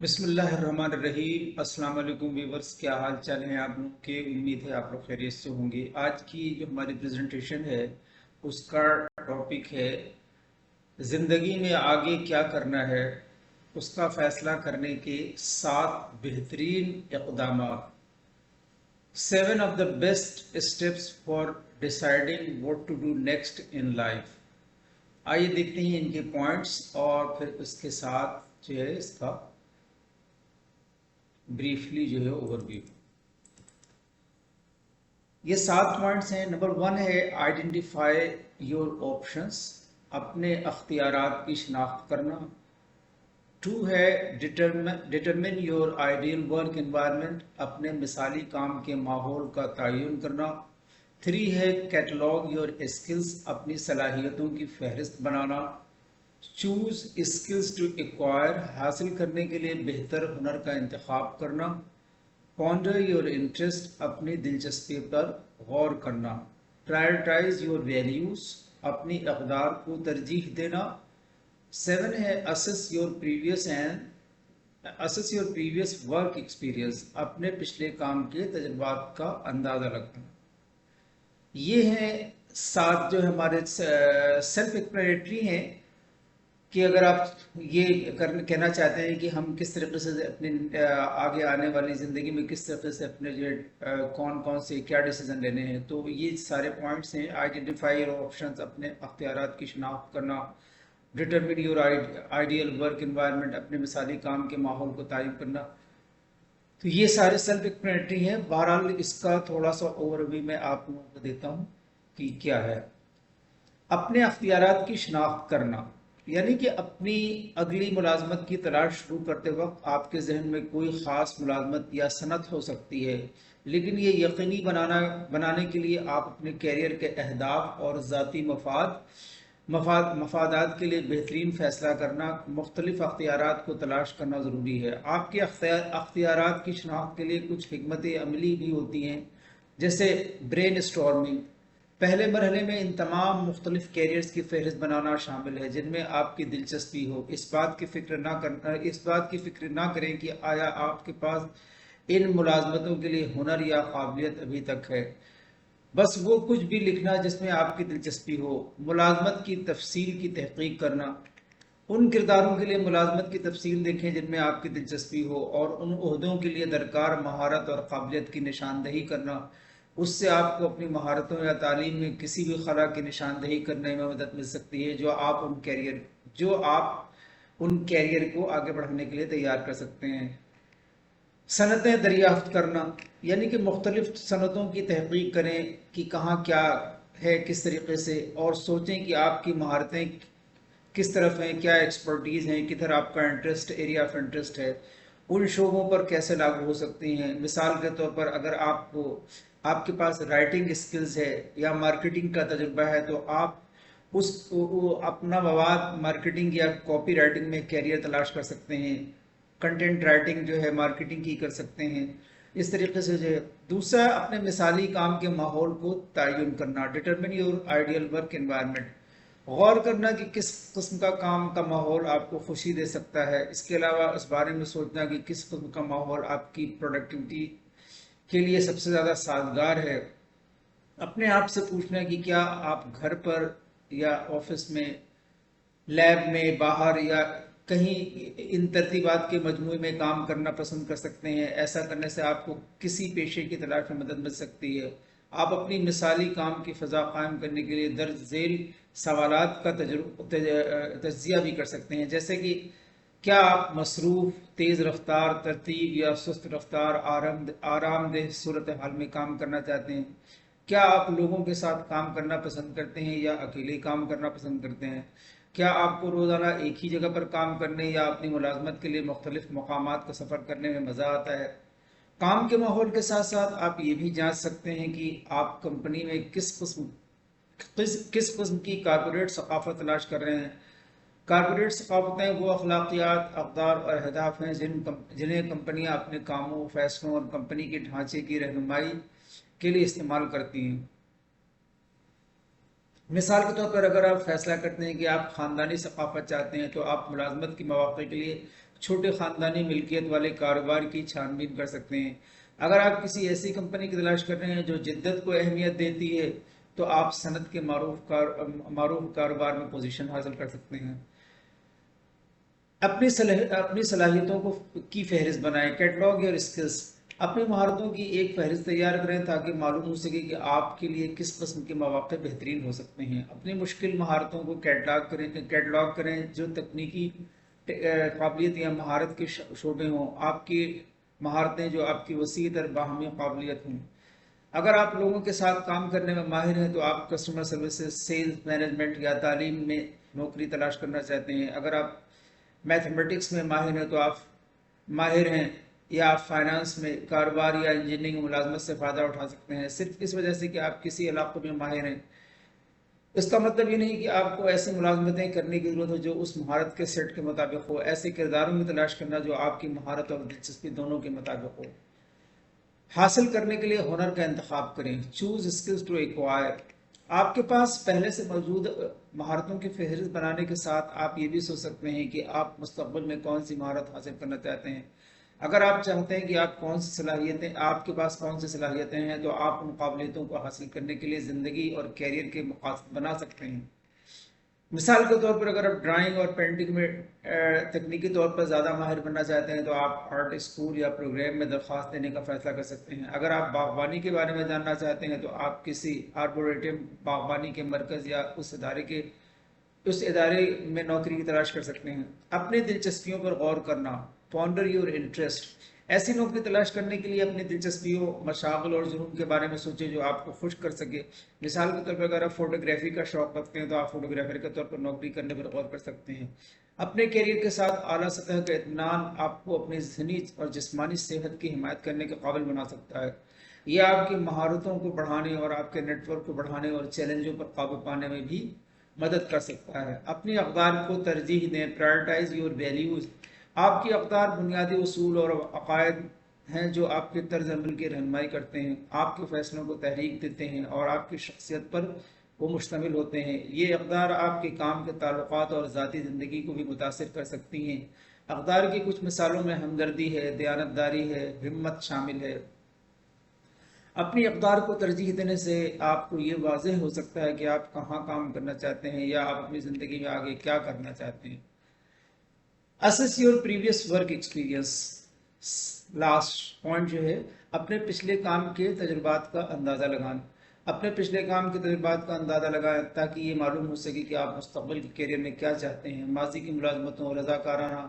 بسم اللہ الرحمن الرحیم۔ السلام علیکم ویورز، کیا حال چال ہیں آپ لوگ کے؟ امید ہے آپ لوگ خیریت سے ہوں گے۔ آج کی جو ہماری پریزنٹیشن ہے اس کا ٹاپک ہے زندگی میں آگے کیا کرنا ہے، اس کا فیصلہ کرنے کے 7 بہترین اقدامات، 7 of the best steps for deciding what to do next in life. آئیے دیکھتے ہیں ان کے پوائنٹس اور پھر اس کے ساتھ جو ہے اس کا بریفلی جو ہے اوور ویو۔ یہ 7 پوائنٹس ہیں۔ نمبر 1 ہے آئیڈینٹیفائی یور آپشنس، اپنے اختیارات کی شناخت کرنا۔ 2 ہے determine your ideal work environment, اپنے مثالی کام کے ماحول کا تعین کرنا۔ 3 ہے کیٹلاگ یور اسکلز، اپنی صلاحیتوں کی فہرست بنانا۔ چوز اسکلز ٹو ایکوائر، حاصل کرنے کے لیے بہتر ہنر کا انتخاب کرنا۔ پونڈر یور انٹرسٹ، اپنی دلچسپی پر غور کرنا۔ پرائرٹائز یور ویلیوز، اپنی اقدار کو ترجیح دینا۔ 7 ہے اسس یور پریویس ورک ایکسپیرئنس، اپنے پچھلے کام کے تجربات کا اندازہ لگانا۔ یہ ہیں 7 جو ہمارے سیلف ایکسپلینیٹری ہیں کہ اگر آپ یہ کہنا چاہتے ہیں کہ ہم کس طریقے سے اپنے آگے آنے والی زندگی میں کس طریقے سے اپنے جو کون سے کیا ڈیسیزن لینے ہیں، تو یہ سارے پوائنٹس ہیں۔ آئیڈینٹیفائی یور آپشنز، اپنے اختیارات کی شناخت کرنا۔ Determine your ideal work environment, اپنے مثالی کام کے ماحول کو تعین کرنا۔ تو یہ سارے سیلف ایکسپلینیٹری ہیں۔ بہرحال اس کا تھوڑا سا اوور ویو میں آپ لوگوں کو دیتا ہوں کہ کیا ہے۔ اپنے اختیارات کی شناخت کرنا یعنی کہ اپنی اگلی ملازمت کی تلاش شروع کرتے وقت آپ کے ذہن میں کوئی خاص ملازمت یا صنعت ہو سکتی ہے، لیکن یہ یقینی بنانے کے لیے آپ اپنے کیریئر کے اہداف اور ذاتی مفادات کے لیے بہترین فیصلہ کرنا، مختلف اختیارات کو تلاش کرنا ضروری ہے۔ آپ کے اختیارات کی شناخت کے لیے کچھ حکمت عملی بھی ہوتی ہیں، جیسے برین اسٹارمنگ۔ پہلے مرحلے میں ان تمام مختلف کیریئرز کی فہرست بنانا شامل ہے جن میں آپ کی دلچسپی ہو۔ اس بات کی فکر نہ کریں کہ آیا آپ کے پاس ان ملازمتوں کے لیے ہنر یا قابلیت ابھی تک ہے، بس وہ کچھ بھی لکھنا جس میں آپ کی دلچسپی ہو۔ ملازمت کی تفصیل کی تحقیق کرنا، ان کرداروں کے لیے ملازمت کی تفصیل دیکھیں جن میں آپ کی دلچسپی ہو اور ان عہدوں کے لیے درکار مہارت اور قابلیت کی نشاندہی کرنا۔ اس سے آپ کو اپنی مہارتوں یا تعلیم میں کسی بھی خلا کی نشاندہی کرنے میں مدد مل سکتی ہے جو آپ ان کیریئر کو آگے بڑھانے کے لیے تیار کر سکتے ہیں۔ صنعتیں دریافت کرنا یعنی کہ مختلف صنعتوں کی تحقیق کریں کہ کہاں کیا ہے کس طریقے سے، اور سوچیں کہ آپ کی مہارتیں کس طرف ہیں، کیا ایکسپرٹیز ہیں، کدھر آپ کا ایریا آف انٹرسٹ ہے، ان شعبوں پر کیسے لاگو ہو سکتی ہیں۔ مثال کے طور پر اگر آپ کے پاس رائٹنگ اسکلز ہے یا مارکیٹنگ کا تجربہ ہے تو آپ اپنا مواد مارکیٹنگ یا کاپی رائٹنگ میں کیریئر تلاش کر سکتے ہیں۔ کنٹینٹ رائٹنگ جو ہے مارکیٹنگ کی کر سکتے ہیں۔ اس طریقے سے جو ہے دوسرا، اپنے مثالی کام کے ماحول کو تعین کرنا۔ Determine your ideal work environment, غور کرنا کہ کس قسم کا کام کا ماحول آپ کو خوشی دے سکتا ہے۔ اس کے علاوہ اس بارے میں سوچنا کہ کس قسم کا ماحول آپ کی پروڈکٹیوٹی کے لیے سب سے زیادہ سازگار ہے۔ اپنے آپ سے پوچھنا کہ کیا آپ گھر پر یا آفس میں، لیب میں، باہر یا کہیں ان ترتیبات کے مجموعے میں کام کرنا پسند کر سکتے ہیں۔ ایسا کرنے سے آپ کو کسی پیشے کی تلاش میں مدد مل سکتی ہے۔ آپ اپنی مثالی کام کی فضا قائم کرنے کے لیے درج ذیل سوالات کا تجزیہ بھی کر سکتے ہیں، جیسے کہ کیا آپ مصروف، تیز رفتار، ترتیب یا سست رفتار آرام دہ صورتحال میں کام کرنا چاہتے ہیں؟ کیا آپ لوگوں کے ساتھ کام کرنا پسند کرتے ہیں یا اکیلے کام کرنا پسند کرتے ہیں؟ کیا آپ کو روزانہ ایک ہی جگہ پر کام کرنے یا اپنی ملازمت کے لیے مختلف مقامات کا سفر کرنے میں مزہ آتا ہے؟ کام کے ماحول کے ساتھ ساتھ آپ یہ بھی جانچ سکتے ہیں کہ آپ کمپنی میں کس قسم کی کارپوریٹ ثقافت تلاش کر رہے ہیں۔ کارپوریٹ ثقافتیں وہ اخلاقیات، اقدار اور اہداف ہیں جنہیں کمپنیاں اپنے کاموں، فیصلوں اور کمپنی کے ڈھانچے کی رہنمائی کے لیے استعمال کرتی ہیں۔ مثال کے طور پر اگر آپ فیصلہ کرتے ہیں کہ آپ خاندانی ثقافت چاہتے ہیں تو آپ ملازمت کے مواقع کے لیے چھوٹے خاندانی ملکیت والے کاروبار کی چھان بین کر سکتے ہیں۔ اگر آپ کسی ایسی کمپنی کی تلاش کر رہے ہیں جو جدت کو اہمیت دیتی ہے تو آپ صنعت کے معروف کاروبار میں پوزیشن حاصل کر سکتے ہیں۔ اپنی صلاحیتوں کی فہرست بنائیں، کیٹلاگ اور اسکلز۔ اپنی مہارتوں کی ایک فہرست تیار کریں تاکہ معلوم ہو سکے کہ آپ کے لیے کس قسم کے مواقع بہترین ہو سکتے ہیں۔ اپنی مشکل مہارتوں کو کیٹلاگ کریں جو تکنیکی قابلیت یا مہارت کے شعبے ہوں، آپ کی مہارتیں جو آپ کی وسیع تر باہمی قابلیت ہوں۔ اگر آپ لوگوں کے ساتھ کام کرنے میں ماہر ہیں تو آپ کسٹمر سروسز، سیلز مینجمنٹ یا تعلیم میں نوکری تلاش کرنا چاہتے ہیں۔ اگر آپ میتھمیٹکس میں ماہر ہیں تو آپ ماہر ہیں، یا آپ فائنانس میں، کاروبار یا انجینئرنگ ملازمت سے فائدہ اٹھا سکتے ہیں صرف اس وجہ سے کہ آپ کسی علاقے میں ماہر ہیں۔ اس کا مطلب یہ نہیں کہ آپ کو ایسی ملازمتیں کرنے کی ضرورت ہو جو اس مہارت کے سیٹ کے مطابق ہو۔ ایسے کرداروں میں تلاش کرنا جو آپ کی مہارت اور دلچسپی دونوں کے مطابق ہو۔ حاصل کرنے کے لیے ہنر کا انتخاب کریں، چوز اسکلز ٹو ایکوائر۔ آپ کے پاس پہلے سے موجود مہارتوں کی فہرست بنانے کے ساتھ آپ یہ بھی سوچ سکتے ہیں کہ آپ مستقبل میں کون سی مہارت حاصل کرنا چاہتے ہیں۔ اگر آپ چاہتے ہیں کہ آپ کے پاس کون سی صلاحیتیں ہیں تو آپ ان قابلیتوں کو حاصل کرنے کے لیے زندگی اور کیریئر کے مقاصد بنا سکتے ہیں۔ مثال کے طور پر اگر آپ ڈرائنگ اور پینٹنگ میں تکنیکی طور پر زیادہ ماہر بننا چاہتے ہیں تو آپ آرٹ اسکول یا پروگرام میں درخواست دینے کا فیصلہ کر سکتے ہیں۔ اگر آپ باغبانی کے بارے میں جاننا چاہتے ہیں تو آپ کسی آربوریٹم باغبانی کے مرکز یا اس ادارے میں نوکری کی تلاش کر سکتے ہیں۔ اپنی دلچسپیوں پر غور کرنا، پونڈر یور انٹرسٹ۔ ایسی نوکری تلاش کرنے کے لیے اپنی دلچسپیوں، مشاغل اور جنون کے بارے میں سوچیں جو آپ کو خوش کر سکے۔ مثال کے طور پر اگر آپ فوٹوگرافی کا شوق رکھتے ہیں تو آپ فوٹوگرافر کے طور پر نوکری کرنے پر غور کر سکتے ہیں۔ اپنے کیریئر کے ساتھ اعلیٰ سطح کا اطمینان آپ کو اپنی ذہنی اور جسمانی صحت کی حمایت کرنے کے قابل بنا سکتا ہے۔ یہ آپ کی مہارتوں کو بڑھانے اور آپ کے نیٹ ورک کو بڑھانے اور چیلنجوں پر قابو پانے میں بھی مدد کر سکتا ہے۔ اپنی اقدار کو ترجیح دیں، پرائرٹائز یور ویلیوز۔ آپ کی اقدار بنیادی اصول اور عقائد ہیں جو آپ کے طرز عمل کی رہنمائی کرتے ہیں، آپ کے فیصلوں کو تحریک دیتے ہیں اور آپ کی شخصیت پر وہ مشتمل ہوتے ہیں۔ یہ اقدار آپ کے کام کے تعلقات اور ذاتی زندگی کو بھی متاثر کر سکتی ہیں۔ اقدار کی کچھ مثالوں میں ہمدردی ہے، دیانتداری ہے، ہمت شامل ہے۔ اپنی اقدار کو ترجیح دینے سے آپ کو یہ واضح ہو سکتا ہے کہ آپ کہاں کام کرنا چاہتے ہیں یا آپ اپنی زندگی میں آگے کیا کرنا چاہتے ہیں۔ Assess your previous work experience. Last point جو ہے، اپنے پچھلے کام کے تجربات کا اندازہ لگائیں۔ اپنے پچھلے کام کے تجربات کا اندازہ لگائیں تاکہ یہ معلوم ہو سکے کہ آپ مستقبل کے کیریئر میں کیا چاہتے ہیں۔ ماضی کی ملازمتوں، رضاکارانہ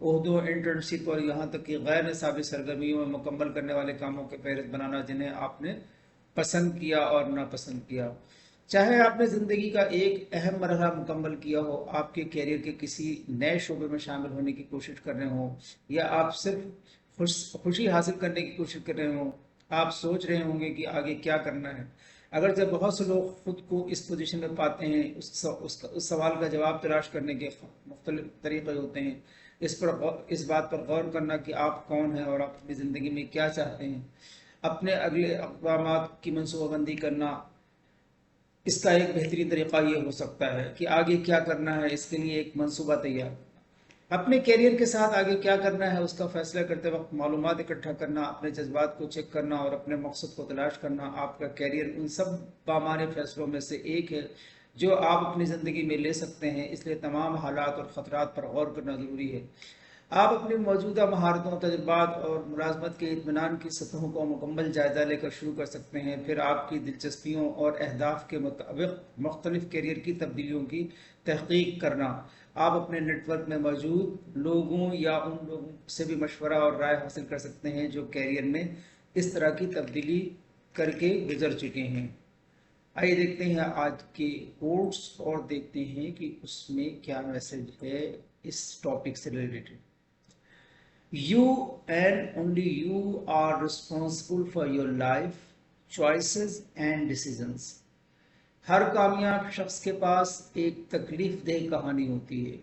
عہدوں، انٹرنشپ اور یہاں تک کہ غیر نصابی سرگرمیوں میں مکمل کرنے والے کاموں کے فہرست بنانا جنہیں آپ نے پسند کیا اور ناپسند کیا۔ چاہے آپ نے زندگی کا ایک اہم مرحلہ مکمل کیا ہو، آپ کے کیریئر کے کسی نئے شعبے میں شامل ہونے کی کوشش کر رہے ہوں یا آپ صرف خوشی حاصل کرنے کی کوشش کر رہے ہوں، آپ سوچ رہے ہوں گے کہ آگے کیا کرنا ہے۔ اگر جب بہت سے لوگ خود کو اس پوزیشن میں پاتے ہیں، اس سوال کا جواب تلاش کرنے کے مختلف طریقے ہوتے ہیں۔ اس بات پر غور کرنا کہ آپ کون ہیں اور آپ اپنی زندگی میں کیا چاہتے ہیں۔ اپنے اگلے اقدامات کی منصوبہ بندی کرنا، اس کا ایک بہترین طریقہ یہ ہو سکتا ہے کہ آگے کیا کرنا ہے، اس کے لیے ایک منصوبہ تیار کرنا۔ اپنے کیریئر کے ساتھ آگے کیا کرنا ہے اس کا فیصلہ کرتے وقت معلومات اکٹھا کرنا، اپنے جذبات کو چیک کرنا اور اپنے مقصد کو تلاش کرنا آپ کا کیریئر ان سب بامعنی فیصلوں میں سے ایک ہے جو آپ اپنی زندگی میں لے سکتے ہیں۔ اس لیے تمام حالات اور خطرات پر غور کرنا ضروری ہے۔ آپ اپنی موجودہ مہارتوں، تجربات اور ملازمت کے اطمینان کی سطحوں کو مکمل جائزہ لے کر شروع کر سکتے ہیں۔ پھر آپ کی دلچسپیوں اور اہداف کے مطابق مختلف کیریئر کی تبدیلیوں کی تحقیق کرنا۔ آپ اپنے نیٹ ورک میں موجود لوگوں یا ان لوگوں سے بھی مشورہ اور رائے حاصل کر سکتے ہیں جو کیریئر میں اس طرح کی تبدیلی کر کے گزر چکے ہیں۔ آئیے دیکھتے ہیں آج کے کوٹس اور دیکھتے ہیں کہ اس میں کیا میسج ہے اس ٹاپک سے related. You and only you are responsible for your life, choices and decisions. ہر کامیاب شخص کے پاس ایک تکلیف دہ کہانی ہوتی ہے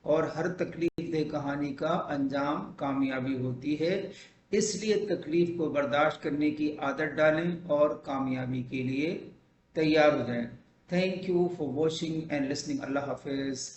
اور ہر تکلیف دہ کہانی کا انجام کامیابی ہوتی ہے۔ اس لیے تکلیف کو برداشت کرنے کی عادت ڈالیں اور کامیابی کے لیے تیار ہو جائیں۔ Thank you for watching and listening. Allah حافظ۔